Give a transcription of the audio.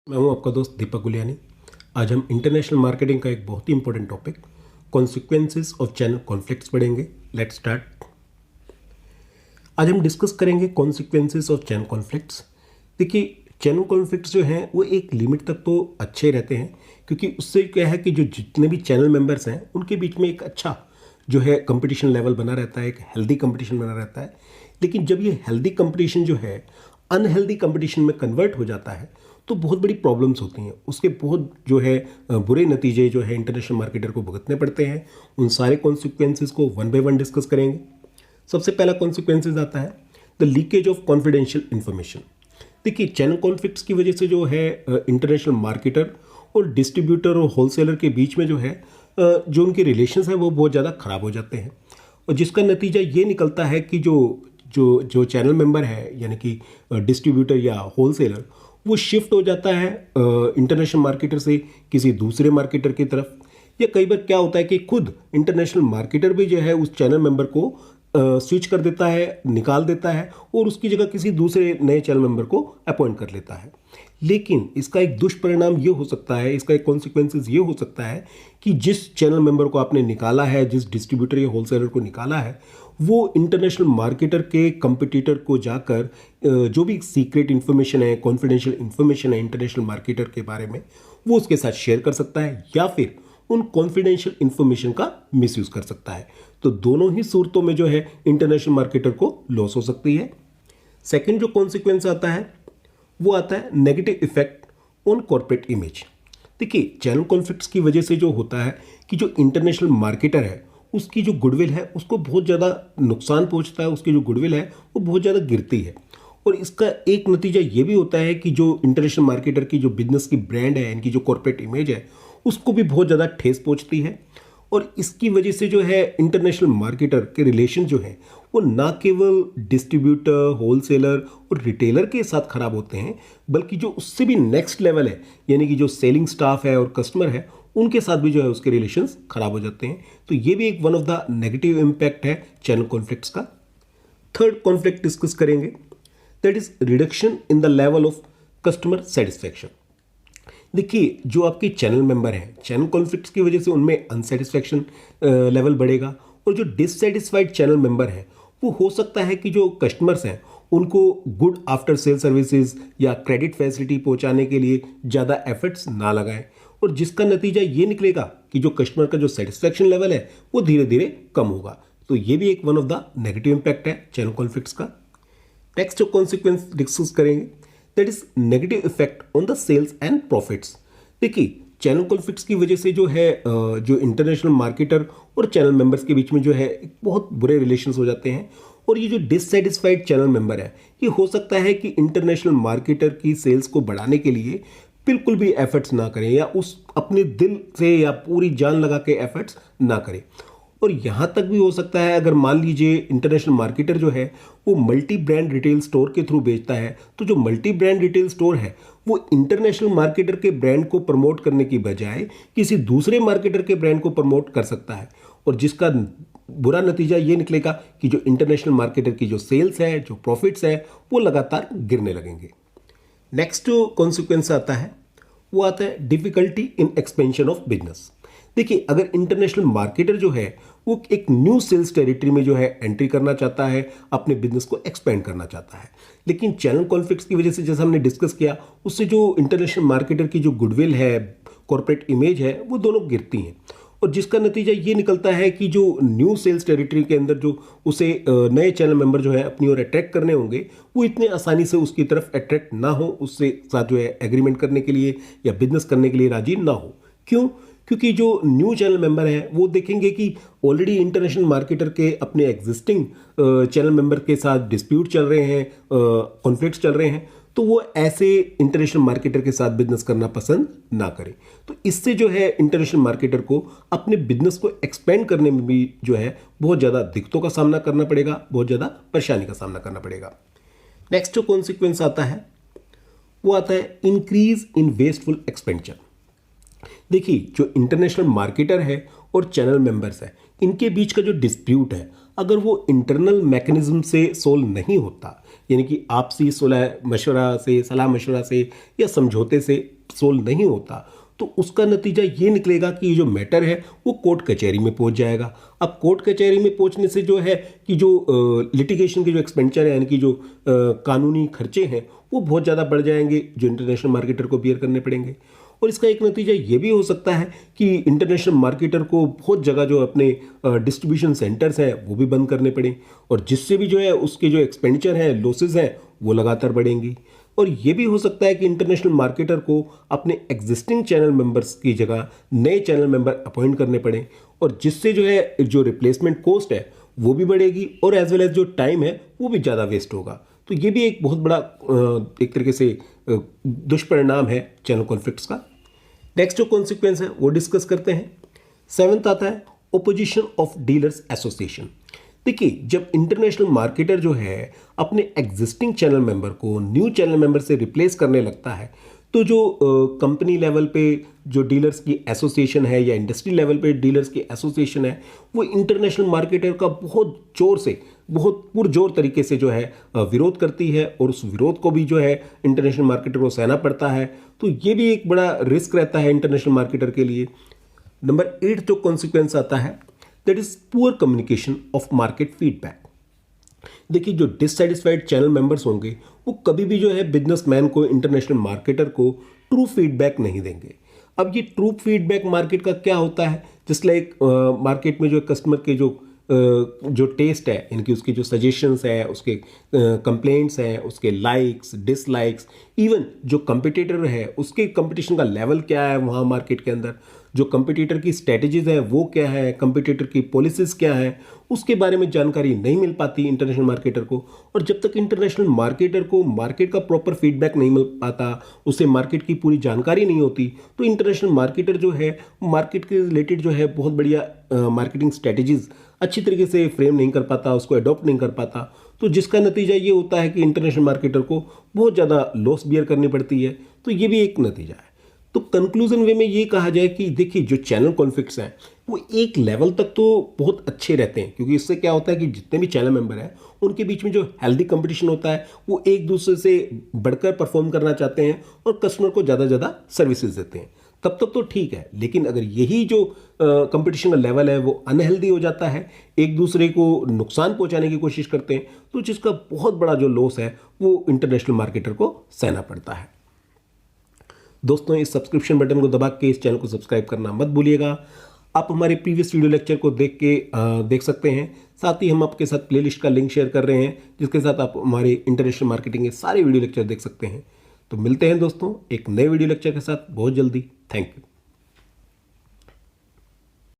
मैं हूं आपका दोस्त दीपक गुलियानी। आज हम इंटरनेशनल मार्केटिंग का एक बहुत ही important topic consequences of channel conflicts पढ़ेंगे। Let's start. आज हम डिस्कस करेंगे कॉन्सिक्वेंसेस ऑफ चैनल कॉन्फ्लिक्ट्स। देखिए, चैनल कॉन्फ्लिक्ट्स जो हैं वो एक लिमिट तक तो अच्छे रहते हैं, क्योंकि उससे क्या है कि जो जितने भी चैनल मेंबर्स हैं उनके बीच में एक अच्छा जो है कंपटीशन लेवल बना रहता है, एक हेल्दी कंपटीशन बना रहता है। लेकिन जब ये हेल्दी कंपटीशन जो है अनहेल्दी कंपटीशन में कन्वर्ट हो जाता है तो बहुत बड़ी प्रॉब्लम्स होती हैं। उसके बहुत जो है बुरे नतीजे जो है इंटरनेशनल मार्केटर को भुगतने पड़ते हैं। उन सारे कॉन्सिक्वेंसेस को वन बाय वन डिस्कस करेंगे। सबसे पहला कॉन्सिक्वेंसेस आता है the leakage of confidential information. देखिए, चैनल कॉन्फ्लिक्ट्स की वजह से जो है इंटरनेशनल मार्केटर और डिस्ट्रीब्यूटर और होलसेलर के बीच में जो है जो उनके रिलेशंस हैं वो बहुत ज़्यादा ख़राब हो जाते हैं, और जिसका नतीजा ये निकलता है कि जो जो जो चैनल मेंबर है यानी कि डिस्ट्रीब्यूटर या होलसेलर वो शिफ्ट हो जाता है इंटरनेशनल मार्केटर से किसी दूसरे मार्केटर की तरफ। या कई बार क्या होता है कि खुद इंटरनेशनल मार्केटर भी जो है उस चैनल मेंबर को स्विच कर देता है, निकाल देता है और उसकी जगह किसी दूसरे नए चैनल मेंबर को अपॉइंट कर लेता है। लेकिन इसका एक दुष्परिणाम ये हो सकता है, इसका एक कॉन्सिक्वेंसेस ये हो सकता है कि जिस चैनल मेंबर को आपने निकाला है, जिस डिस्ट्रीब्यूटर या होलसेलर को निकाला है, वो इंटरनेशनल मार्केटर के कंपटीटर को जाकर जो भी सीक्रेट इन्फॉर्मेशन है, कॉन्फिडेंशियल इन्फॉर्मेशन है इंटरनेशनल मार्केटर के बारे में, वो उसके साथ शेयर कर सकता है या फिर उन कॉन्फिडेंशियल इन्फॉर्मेशन का मिसयूज कर सकता है। तो दोनों ही सूरतों में जो है इंटरनेशनल मार्केटर को लॉस हो सकती है। सेकंड जो कॉन्सिक्वेंस आता है वो आता है negative effect on corporate image. देखिए, चैनल कॉन्फ्लिक्ट्स की वजह से जो होता है कि जो इंटरनेशनल मार्केटर है उसकी जो गुडविल है उसको बहुत ज़्यादा नुकसान पहुंचता है, उसकी जो गुडविल है वो बहुत ज़्यादा गिरती है। और इसका एक नतीजा ये भी होता है कि जो इंटरनेशनल मार्केटर की जो बिजनेस की ब्रांड है, इनकी जो कॉर्पोरेट इमेज है, उसको भी बहुत ज़्यादा ठेस पहुंचती है। और इसकी वजह से जो है इंटरनेशनल मार्केटर के रिलेशन जो है वो ना केवल डिस्ट्रीब्यूटर, होलसेलर और रिटेलर के साथ खराब होते हैं, बल्कि जो उससे भी नेक्स्ट लेवल है यानी कि जो सेलिंग स्टाफ है और कस्टमर है उनके साथ भी जो है उसके रिलेशंस खराब हो जाते हैं। तो ये भी एक one of the negative impact है चैनल कॉन्फ्लिक्ट्स का। थर्ड कॉन्फ्लिक्ट डिस्कस करेंगे, that is reduction in the level of customer satisfaction. देखिए, जो आपके चैनल मेंबर हैं, चैनल कॉन्फ्लिक्ट्स की वजह से उनमें अनसेटिस्फैक्शन लेवल बढ़ेगा, और जो डिससेटिस्फाइड चैनल मेंबर हैं वो हो सकता है कि जो कस्टमर्स हैं उनको गुड आफ्टर सेल सर्विसेज या क्रेडिट फैसिलिटी पहुंचाने के लिए ज़्यादा एफर्ट्स ना लगाएं, और जिसका नतीजा ये निकलेगा कि जो कस्टमर का जो सेटिस्फैक्शन लेवल है वो धीरे धीरे कम होगा। तो ये भी एक one of the negative impact है चैनल कॉन्फ्लिक्ट्स का। नेक्स्ट जो कॉन्सिक्वेंस डिस्कस करेंगे, that is negative effect on the sales and profits. देखिए, चैनल कॉन्फ्लिक्ट्स की वजह से जो है जो इंटरनेशनल मार्केटर और चैनल मेंबर्स के बीच में जो है एक बहुत बुरे रिलेशंस हो जाते हैं, और ये जो डिससेटिस्फाइड चैनल मेंबर है ये हो सकता है कि इंटरनेशनल मार्केटर की सेल्स को बढ़ाने के लिए बिल्कुल भी एफर्ट्स ना करें या उस अपने दिल से या पूरी जान लगा के एफर्ट्स ना करें। और यहाँ तक भी हो सकता है, अगर मान लीजिए इंटरनेशनल मार्केटर जो है वो मल्टी ब्रांड रिटेल स्टोर के थ्रू बेचता है, तो जो मल्टी ब्रांड रिटेल स्टोर है वो इंटरनेशनल मार्केटर के ब्रांड को प्रमोट करने की बजाय किसी दूसरे मार्केटर के ब्रांड को प्रमोट कर सकता है, और जिसका बुरा नतीजा ये निकलेगा कि जो इंटरनेशनल मार्केटर की जो सेल्स है, जो प्रॉफिट्स है, वो लगातार गिरने लगेंगे। नेक्स्ट जो कॉन्सिक्वेंस आता है वो आता है difficulty in expansion of business. देखिए, अगर इंटरनेशनल मार्केटर जो है वो एक न्यू सेल्स टेरिटरी में जो है एंट्री करना चाहता है, अपने बिजनेस को एक्सपेंड करना चाहता है, लेकिन चैनल कॉन्फ्लिक्ट्स की वजह से जैसा हमने डिस्कस किया उससे जो इंटरनेशनल मार्केटर की जो गुडविल है, कॉर्पोरेट इमेज है, वो दोनों गिरती हैं, और जिसका नतीजा ये निकलता है कि जो न्यू सेल्स टेरिटरी के अंदर जो उसे नए चैनल मेंबर जो है अपनी ओर अट्रैक्ट करने होंगे वो इतने आसानी से उसकी तरफ अट्रैक्ट ना हो, उससे साथ जो है एग्रीमेंट करने के लिए या बिजनेस करने के लिए राजी ना हो। क्यों? क्योंकि जो न्यू चैनल मेंबर हैं वो देखेंगे कि ऑलरेडी इंटरनेशनल मार्केटर के अपने एग्जिस्टिंग चैनल मेंबर के साथ डिस्प्यूट चल रहे हैं, कॉन्फ्लिक्ट्स चल रहे हैं, तो वो ऐसे इंटरनेशनल मार्केटर के साथ बिजनेस करना पसंद ना करें। तो इससे जो है इंटरनेशनल मार्केटर को अपने बिजनेस को एक्सपेंड करने में भी जो है बहुत ज़्यादा दिक्कतों का सामना करना पड़ेगा, बहुत ज़्यादा परेशानी का सामना करना पड़ेगा। नेक्स्ट जो कॉन्सिक्वेंस आता है वो आता है इंक्रीज इन वेस्टफुल एक्सपेंडिचर। देखिए, जो इंटरनेशनल मार्केटर है और चैनल मेंबर्स है इनके बीच का जो डिस्प्यूट है, अगर वो इंटरनल मैकेनिज्म से सोल्व नहीं होता, यानी कि आपसी सलाह मशवरा से या समझौते से सोल्व नहीं होता, तो उसका नतीजा ये निकलेगा कि ये जो मैटर है वो कोर्ट कचहरी में पहुंच जाएगा। अब कोर्ट कचहरी में पहुंचने से जो है कि जो लिटिगेशन के जो एक्सपेंडिचर है, यानी कि जो कानूनी खर्चे हैं वो बहुत ज़्यादा बढ़ जाएंगे, जो इंटरनेशनल मार्केटर को बियर करने पड़ेंगे। और इसका एक नतीजा ये भी हो सकता है कि इंटरनेशनल मार्केटर को बहुत जगह जो अपने डिस्ट्रीब्यूशन सेंटर्स हैं वो भी बंद करने पड़े, और जिससे भी जो है उसके जो एक्सपेंडिचर हैं, लॉसेज हैं, वो लगातार बढ़ेंगी। और ये भी हो सकता है कि इंटरनेशनल मार्केटर को अपने एग्जिस्टिंग चैनल मेंबर्स की जगह नए चैनल मेंबर अपॉइंट करने पड़े, और जिससे जो है जो रिप्लेसमेंट कॉस्ट है वो भी बढ़ेगी, और एज वेल एज जो टाइम है वो भी ज़्यादा वेस्ट होगा। तो ये भी एक बहुत बड़ा एक तरीके से दुष्परिणाम है चैनल कॉन्फ्लिक्ट्स का। नेक्स्ट जो कॉन्सिक्वेंस है वो डिस्कस करते हैं। 7th आता है ओपोजिशन ऑफ डीलर्स एसोसिएशन। देखिए, जब इंटरनेशनल मार्केटर जो है अपने एग्जिस्टिंग चैनल मेंबर को न्यू चैनल मेंबर से रिप्लेस करने लगता है, तो जो कंपनी लेवल पे जो डीलर्स की एसोसिएशन है या इंडस्ट्री लेवल पे डीलर्स की एसोसिएशन है, वो इंटरनेशनल मार्केटर का बहुत पुरजोर तरीके से जो है विरोध करती है, और उस विरोध को भी जो है इंटरनेशनल मार्केटर को सहना पड़ता है। तो ये भी एक बड़ा रिस्क रहता है इंटरनेशनल मार्केटर के लिए। नंबर 8 जो कॉन्सिक्वेंस आता है, that is poor communication of market feedback. देखिए, जो डिससेटिस्फाइड चैनल मेंबर्स होंगे वो कभी भी जो है बिजनेसमैन को, इंटरनेशनल मार्केटर को ट्रू फीडबैक नहीं देंगे। अब ये ट्रू फीडबैक मार्केट का क्या होता है, जिस लाइक मार्केट में जो कस्टमर के जो टेस्ट है, इनकी उसकी जो सजेशंस है, उसके कंप्लेंट्स हैं, उसके लाइक्स डिसलाइक्स, इवन जो कंपटीटर है उसके कंपटीशन का लेवल क्या है वहाँ मार्केट के अंदर, जो कंपटीटर की स्ट्रेटजीज हैं वो क्या है, कंपटीटर की पॉलिसीज़ क्या है, उसके बारे में जानकारी नहीं मिल पाती इंटरनेशनल मार्केटर को। और जब तक इंटरनेशनल मार्केटर को मार्केट का प्रॉपर फीडबैक नहीं मिल पाता, उसे मार्केट की पूरी जानकारी नहीं होती, तो इंटरनेशनल मार्केटर जो है मार्केट के रिलेटेड जो है बहुत बढ़िया मार्केटिंग स्ट्रेटजीज अच्छी तरीके से फ्रेम नहीं कर पाता, उसको अडॉप्ट नहीं कर पाता। तो जिसका नतीजा ये होता है कि इंटरनेशनल मार्केटर को बहुत ज़्यादा लॉस बियर करनी पड़ती है। तो ये भी एक नतीजा है। तो कंक्लूजन वे में ये कहा जाए कि देखिए, जो चैनल कॉन्फ्लिक्ट्स हैं वो एक लेवल तक तो बहुत अच्छे रहते हैं, क्योंकि इससे क्या होता है कि जितने भी चैनल मेंबर हैं उनके बीच में जो हेल्दी कंपटीशन होता है, वो एक दूसरे से बढ़कर परफॉर्म करना चाहते हैं और कस्टमर को ज़्यादा ज़्यादा सर्विसेज देते हैं, तब तक तो ठीक है। लेकिन अगर यही जो कंपटीशन का लेवल है वो अनहेल्दी हो जाता है, एक दूसरे को नुकसान पहुंचाने की कोशिश करते हैं, तो जिसका बहुत बड़ा जो लॉस है वो इंटरनेशनल मार्केटर को सहना पड़ता है। दोस्तों, इस सब्सक्रिप्शन बटन को दबा के इस चैनल को सब्सक्राइब करना मत भूलिएगा। आप हमारे प्रीवियस वीडियो लेक्चर को देख सकते हैं। साथ ही हम आपके साथ प्लेलिस्ट का लिंक शेयर कर रहे हैं, जिसके साथ आप हमारे इंटरनेशनल मार्केटिंग के सारे वीडियो लेक्चर देख सकते हैं। तो मिलते हैं दोस्तों एक नए वीडियो लेक्चर के साथ बहुत जल्दी। Thank you.